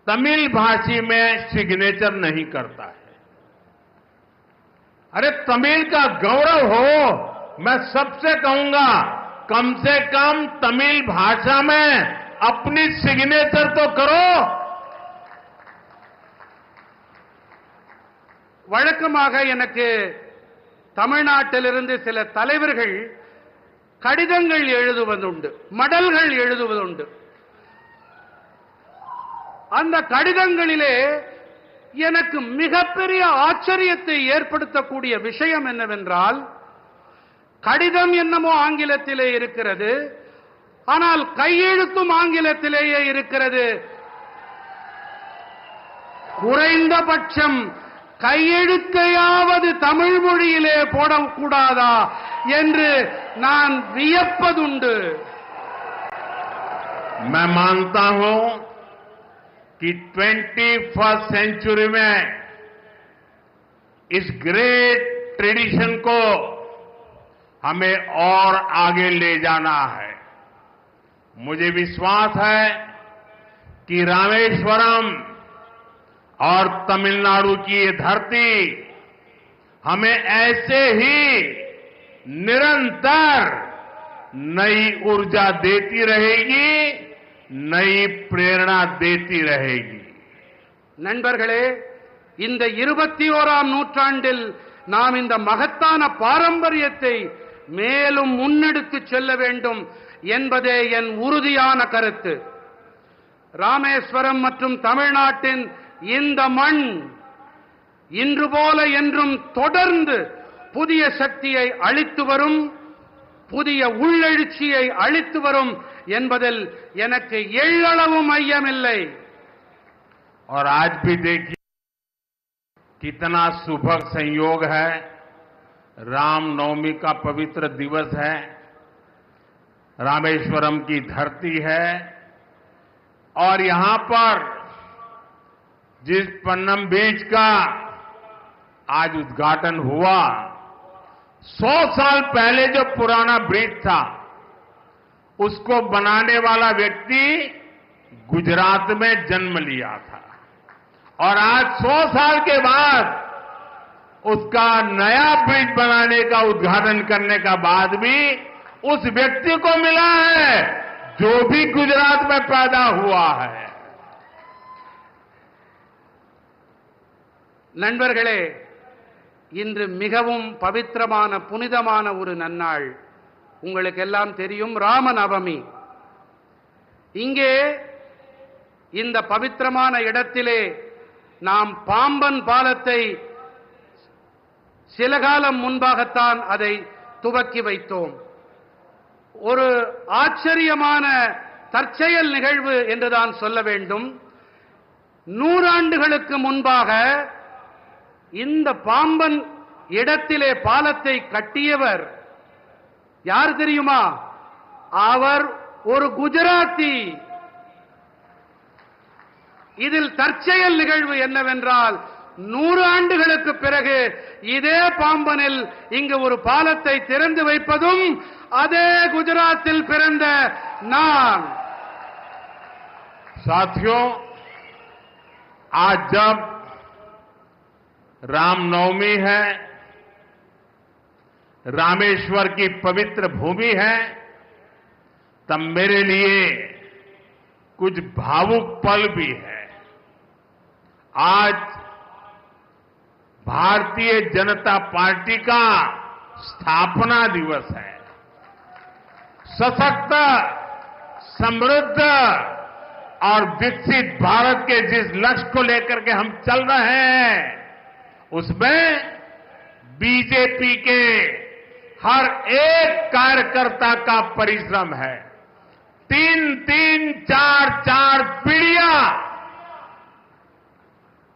तमिल भाषी में सिग्नेचर नहीं करता है। अरे तमिल का गौरव हो, मैं सबसे कहूंगा कम से कम तमिल भाषा में अपनी सिग्नेचर तो करो।
வழக்கமாக எனக்கு தமிழ்நாட்டிலிருந்து சில தலைவர்கள் கடிதங்கள் எழுதுவதுண்டு, மடல்கள் எழுதுவதுண்டு. அந்த கடிதங்களிலே எனக்கு மிகப்பெரிய ஆச்சரியத்தை ஏற்படுத்தக்கூடிய விஷயம் என்னவென்றால், கடிதம் என்னமோ ஆங்கிலத்திலே இருக்கிறது, ஆனால் கையெழுத்தும் ஆங்கிலத்திலேயே இருக்கிறது. குறைந்தபட்சம் கையெழுத்தையாவது தமிழ் மொழியிலே போடக்கூடாதா என்று நான் வியப்பதுண்டு.
मैं मानता हूं कि 21st सेंचुरी में इस ग्रेट ट्रेडिशन को हमें और आगे ले जाना है। मुझे विश्वास है कि रामेश्वरम और तमिलनाडु की ये धरती हमें ऐसे ही निरंतर नई ऊर्जा देती रहेगी, नई प्रेरणा देती रहेगी.
நண்பர்களே, இந்த 21ஆம் நூற்றாண்டில் நாம் இந்த மகத்தான பாரம்பரியத்தை மேலும் முன்னெடுத்துச் செல்ல வேண்டும் என்பதே என் உறுதியான கருத்து. ராமேஸ்வரம் மற்றும் தமிழ்நாட்டின் இந்த மண் இன்று போல என்றும் தொடர்ந்து புதிய சக்தியை அளித்து வரும், புதிய உள்ளெழுச்சியை அளித்து வரும் என்பதில் எனக்கு எள்ளளவும் ஐயமில்லை.
और आज भी देखिए कितना सुभग संयोग है, रामनवमी का पवित्र दिवस है, रामेश्वरम की धरती है और यहां पर जिस पन्नम बीच का आज उद्घाटन हुआ, 100 साल पहले जो पुराना ब्रिज था उसको बनाने वाला व्यक्ति गुजरात में जन्म लिया था और आज 100 साल के बाद उसका नया ब्रिज बनाने का उद्घाटन करने का बाद भी उस व्यक्ति को मिला है जो भी गुजरात में पैदा हुआ है.
நண்பர்களே, இன்று மிகவும் பவித்திரமான புனிதமான ஒரு நன்னாள். உங்களுக்கு எல்லாம் தெரியும், ராமநவமி. இங்கே இந்த பவித்திரமான இடத்திலே நாம் பாம்பன் பாலத்தை சில காலம் முன்பாகத்தான் அதை துவக்கி வைத்தோம். ஒரு ஆச்சரியமான தற்செயல் நிகழ்வு என்றுதான் சொல்ல வேண்டும். 100 ஆண்டுகளுக்கு முன்பாக இந்த பாம்பன் இடத்திலே பாலத்தை கட்டியவர் யார் தெரியுமா? அவர் ஒரு குஜராத்தி. இதில் தற்செயல் நிகழ்வு என்னவென்றால், 100 ஆண்டுகளுக்கு பிறகு இதே பாம்பனில் இங்கு ஒரு பாலத்தை திறந்து வைப்பதும் அதே குஜராத்தில் பிறந்த நான்.
साथियों, आज जब रामनवमी है, रामेश्वर की पवित्र भूमि है, तब मेरे लिए कुछ भावुक पल भी है. आज भारतीय जनता पार्टी का स्थापना दिवस है. सशक्त, समृद्ध और विकसित भारत के जिस लक्ष्य को लेकर के हम चल रहे हैं, उसमें बीजेपी के हर एक कार्यकर्ता का परिश्रम है. 3-3, 4-4 पीढ़ियां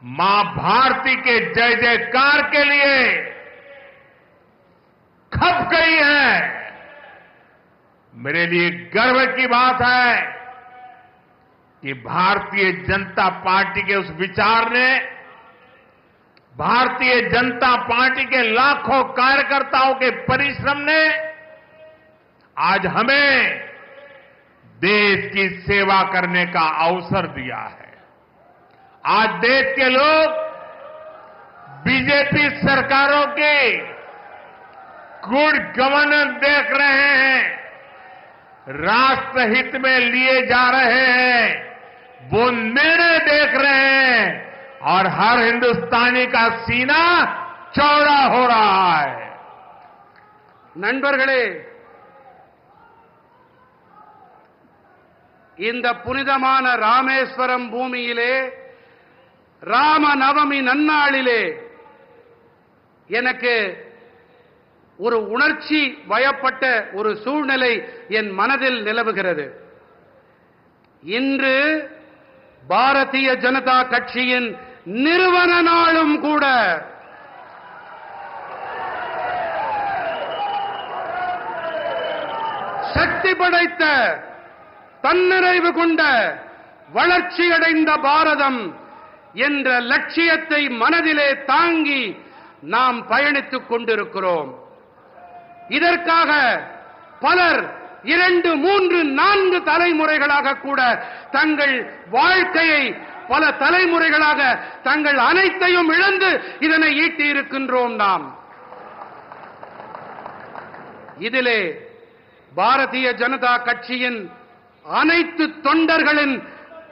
मां भारती के जय जयकार के लिए खप गई है. मेरे लिए गर्व की बात है कि भारतीय जनता पार्टी के उस विचार ने, भारतीय जनता पार्टी के लाखों कार्यकर्ताओं के परिश्रम ने आज हमें देश की सेवा करने का अवसर दिया है. आज देश के लोग बीजेपी सरकारों की गुड गवर्नेंस देख रहे हैं, राष्ट्रहित में लिए जा रहे हैं वो निर्णय देख रहे हैं और हर हिंदुस्तानी का सीना चौड़ा हो रहा है.
நண்பர்களே, இந்த புனிதமான ராமேஸ்வரம் பூமியிலே ராம நவமி நன்னாளிலே எனக்கு ஒரு உணர்ச்சி வயப்பட்ட ஒரு சூழ்நிலை என் மனதில் நிலவுகிறது. இன்று பாரதிய ஜனதா கட்சியின் நிறுவன நாளும் கூட. சக்தி படைத்த, தன்னிறைவு கொண்ட, வளர்ச்சியடைந்த பாரதம் என்ற லட்சியத்தை மனதிலே தாங்கி நாம் பயணித்துக் கொண்டிருக்கிறோம். இதற்காக பலர் 2, 3, 4 தலைமுறைகளாக கூட தங்கள் வாழ்க்கையை, பல தலைமுறைகளாக தங்கள் அனைத்தையும் இழந்து இதனை ஈட்டி இருக்கின்றோம். நாம் இதிலே பாரதிய ஜனதா கட்சியின் அனைத்து தொண்டர்களின்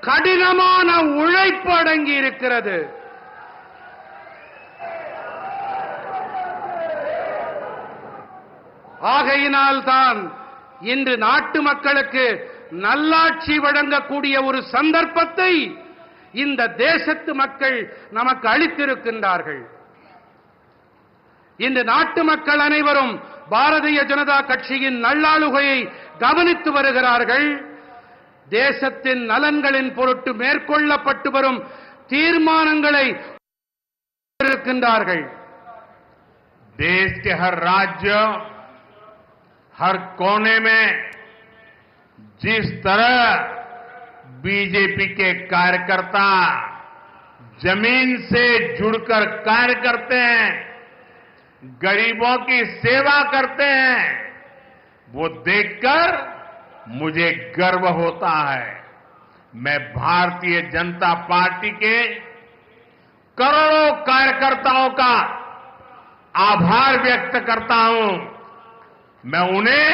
கடினமான உழைப்பு அடங்கி இருக்கிறது. ஆகையினால்தான் இன்று நாட்டு மக்களுக்கு நல்லாட்சி வழங்கக்கூடிய ஒரு சந்தர்ப்பத்தை இந்த தேசத்து மக்கள் நமக்கு அளித்திருக்கின்றார்கள். இந்த நாட்டு மக்கள் அனைவரும் பாரதிய ஜனதா கட்சியின் நல்லாளுகையை கவனித்து வருகிறார்கள். தேசத்தின் நலன்களின் பொருட்டு மேற்கொள்ளப்பட்டு வரும் தீர்மானங்களை இருக்கின்றார்கள்.
देश के हर राज्य, हर कोने में जिस तरह बीजेपी के कार्यकर्ता जमीन से जुड़कर कार्य करते हैं, गरीबों की सेवा करते हैं, वो देखकर मुझे गर्व होता है. मैं भारतीय जनता पार्टी के करोड़ों कार्यकर्ताओं का आभार व्यक्त करता हूं. मैं उन्हें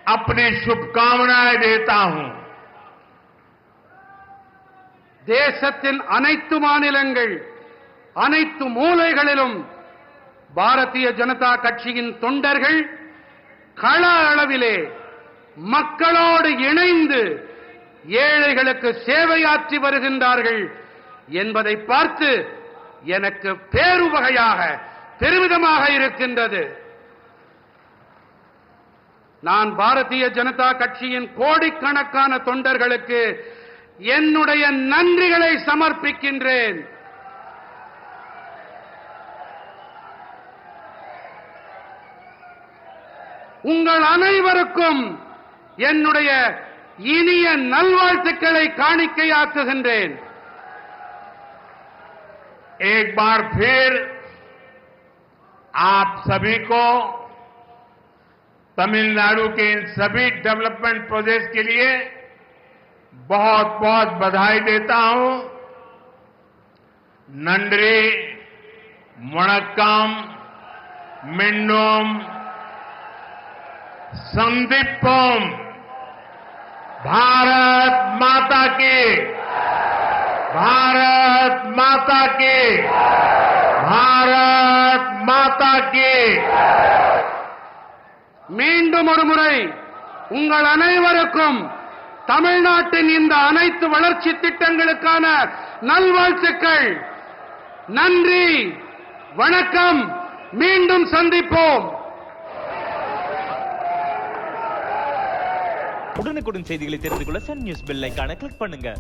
अपनी शुभकामनाएं देता हूं.
தேசத்தின் அனைத்து மாநிலங்கள், அனைத்து மூலைகளிலும் பாரதிய ஜனதா கட்சியின் தொண்டர்கள் கள அளவிலே மக்களோடு இணைந்து ஏழைகளுக்கு சேவையாற்றி வருகின்றார்கள் என்பதை பார்த்து எனக்கு பேருவகையாக, பெருமிதமாக இருக்கின்றது. நான் பாரதிய ஜனதா கட்சியின் கோடிக்கணக்கான தொண்டர்களுக்கு என்னுடைய நன்றிகளை சமர்ப்பிக்கின்றேன். உங்கள் அனைவருக்கும் என்னுடைய இனிய நல்வாழ்த்துக்களை காணிக்கையாக்குகின்றேன்.
एक बार फिर आप सभी को तमिलनाडु के इन सभी डेवलपमेंट प्रोजेक्ट्स के लिए बहुत बहुत बधाई देता हूं। नंद्री, वणक्कम, मिन्नोम, संदीपम, भारत माता की, भारत माता की, भारत माता की।
மீண்டும் ஒரு முறை உங்கள் அனைவருக்கும் தமிழ்நாட்டின் இந்த அனைத்து வளர்ச்சி திட்டங்களுக்கான நல்வாழ்த்துக்கள். நன்றி, வணக்கம், மீண்டும் சந்திப்போம்.
உடனுக்குடன் செய்திகளை தெரிந்து கொள்ள சன் நியூஸ் பெல் ஐகானை கிளிக் பண்ணுங்க.